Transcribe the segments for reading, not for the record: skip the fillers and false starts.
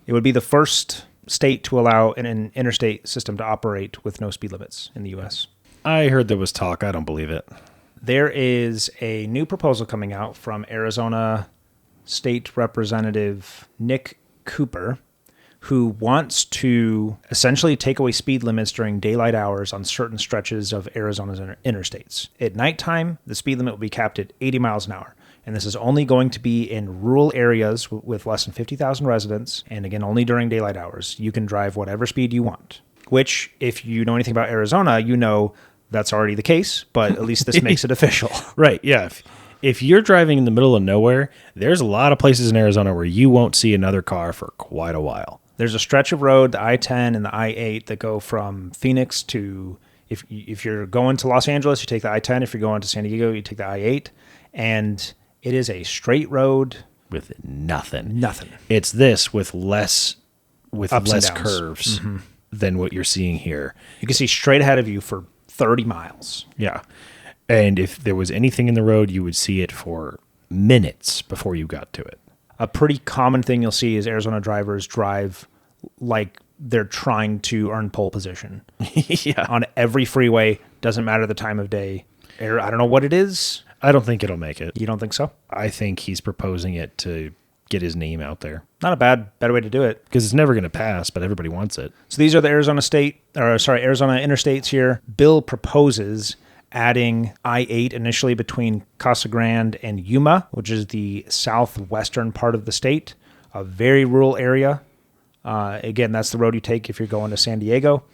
It would be the first state to allow an interstate system to operate with no speed limits in the U.S. I heard there was talk. I don't believe it. There is a new proposal coming out from Arizona State Representative Nick Cooper, who wants to essentially take away speed limits during daylight hours on certain stretches of Arizona's interstates. At nighttime, the speed limit will be capped at 80 miles an hour. And this is only going to be in rural areas with less than 50,000 residents. And again, only during daylight hours. You can drive whatever speed you want, which if you know anything about Arizona, you know that's already the case, but at least this makes it official. Right, yeah. If you're driving in the middle of nowhere, there's a lot of places in Arizona where you won't see another car for quite a while. There's a stretch of road, the I-10 and the I-8, that go from Phoenix to, if you're going to Los Angeles, you take the I-10. If you're going to San Diego, you take the I-8. And it is a straight road. With nothing. Nothing. It's this with less curves Mm-hmm. than what you're seeing here. You can see straight ahead of you for 30 miles. Yeah. And if there was anything in the road, you would see it for minutes before you got to it. A pretty common thing you'll see is Arizona drivers drive like they're trying to earn pole position. Yeah. On every freeway, doesn't matter the time of day. I don't know what it is. I don't think it'll make it. You don't think so? I think he's proposing it to get his name out there. Not a bad way to do it. Because it's never going to pass, but everybody wants it. So these are the Arizona interstates here. Bill proposes adding I-8 initially between Casa Grande and Yuma, which is the southwestern part of the state, a very rural area. Again, that's the road you take if you're going to San Diego.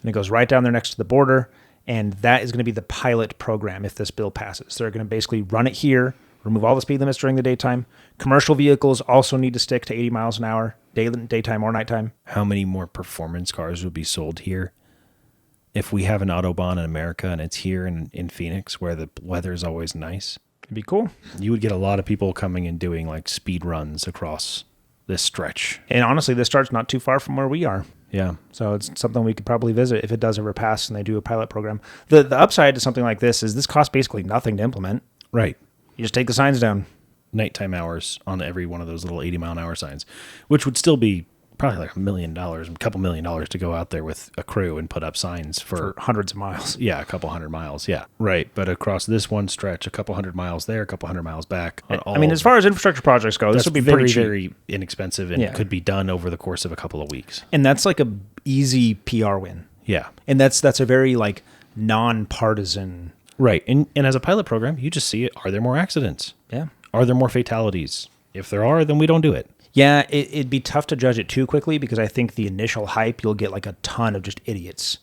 And it goes right down there next to the border. And that is going to be the pilot program if this bill passes. They're going to basically run it here, remove all the speed limits during the daytime. Commercial vehicles also need to stick to 80 miles an hour, daytime or nighttime. How many more performance cars will be sold here? If we have an Autobahn in America and it's here in Phoenix where the weather is always nice. It'd be cool. You would get a lot of people coming and doing like speed runs across this stretch. And honestly, this starts not too far from where we are. Yeah. So it's something we could probably visit if it does ever pass and they do a pilot program. The upside to something like this is this costs basically nothing to implement. Right. You just take the signs down. Nighttime hours on every one of those little 80-mile-an-hour signs, which would still be probably like $1 million, a couple $1 million to go out there with a crew and put up signs for hundreds of miles. Yeah, a couple 100 miles. Yeah, right. But across this one stretch, a couple 100 miles there, a couple 100 miles back. I mean, as far as infrastructure projects go, this would be very, pretty cheap. very inexpensive and could be done over the course of a couple of weeks. And that's like a easy PR win. Yeah, and that's a very like nonpartisan. Right. And as a pilot program, you just see it. Are there more accidents? Yeah. Are there more fatalities? If there are, then we don't do it. Yeah, it'd be tough to judge it too quickly because I think the initial hype, you'll get like a ton of just idiots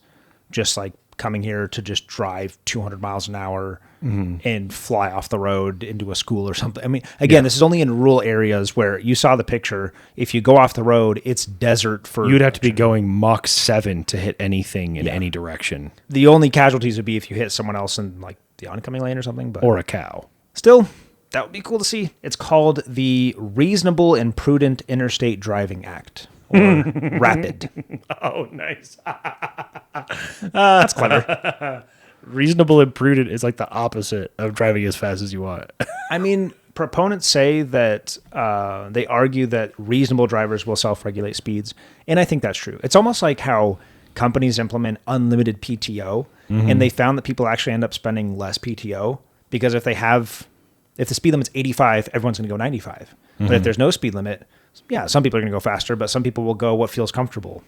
just like coming here to just drive 200 miles an hour and fly off the road into a school or something. I mean, again, this is only in rural areas where you saw the picture. If you go off the road, it's desert for... You'd have to be going Mach 7 to hit anything in any direction. The only casualties would be if you hit someone else in like the oncoming lane or something. But or a cow. Still... that would be cool to see. It's called the Reasonable and Prudent Interstate Driving Act, or RAPID. Oh, nice. That's clever. Reasonable and prudent is like the opposite of driving as fast as you want. I mean, proponents say that they argue that reasonable drivers will self-regulate speeds, and I think that's true. It's almost like how companies implement unlimited PTO, and they found that people actually end up spending less PTO, because if the speed limit's 85, everyone's going to go 95. But if there's no speed limit, yeah, some people are going to go faster, but some people will go what feels comfortable,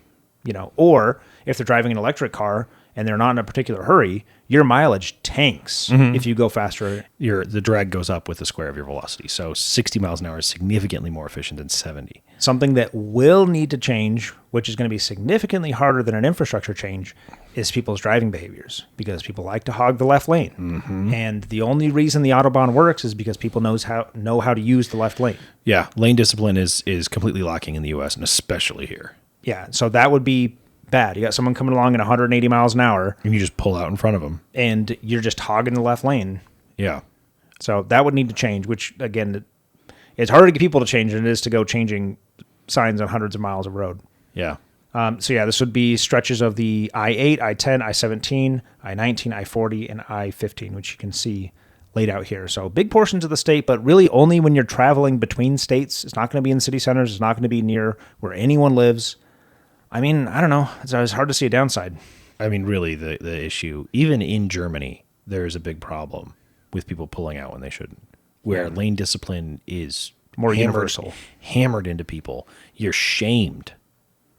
Or if they're driving an electric car and they're not in a particular hurry, your mileage tanks if you go faster. The drag goes up with the square of your velocity. So 60 miles an hour is significantly more efficient than 70. Something that will need to change, which is going to be significantly harder than an infrastructure change, is people's driving behaviors, because people like to hog the left lane. And the only reason the Autobahn works is because people know how to use the left lane. Yeah, lane discipline is completely lacking in the U.S. and especially here. Yeah, so that would be bad. You got someone coming along at 180 miles an hour. And you just pull out in front of them. And you're just hogging the left lane. Yeah. So that would need to change, which, again, it's harder to get people to change than it is to go changing signs on hundreds of miles of road. Yeah. This would be stretches of the I-8, I-10, I-17, I-19, I-40, and I-15, which you can see laid out here. So big portions of the state, but really only when you're traveling between states. It's not going to be in city centers. It's not going to be near where anyone lives. I mean, I don't know. It's hard to see a downside. I mean, really, the issue, even in Germany, there is a big problem with people pulling out when they shouldn't, where lane discipline is More universal. Hammered into people. You're shamed,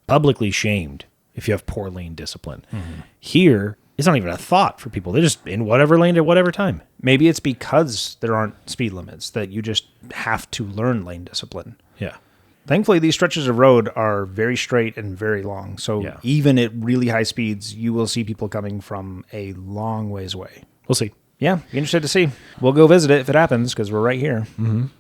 publicly shamed, if you have poor lane discipline. Mm-hmm. Here, it's not even a thought for people. They're just in whatever lane at whatever time. Maybe it's because there aren't speed limits that you just have to learn lane discipline. Yeah. Thankfully, these stretches of road are very straight and very long. So even at really high speeds, you will see people coming from a long ways away. We'll see. Yeah, be interested to see. We'll go visit it if it happens because we're right here. Mm-hmm.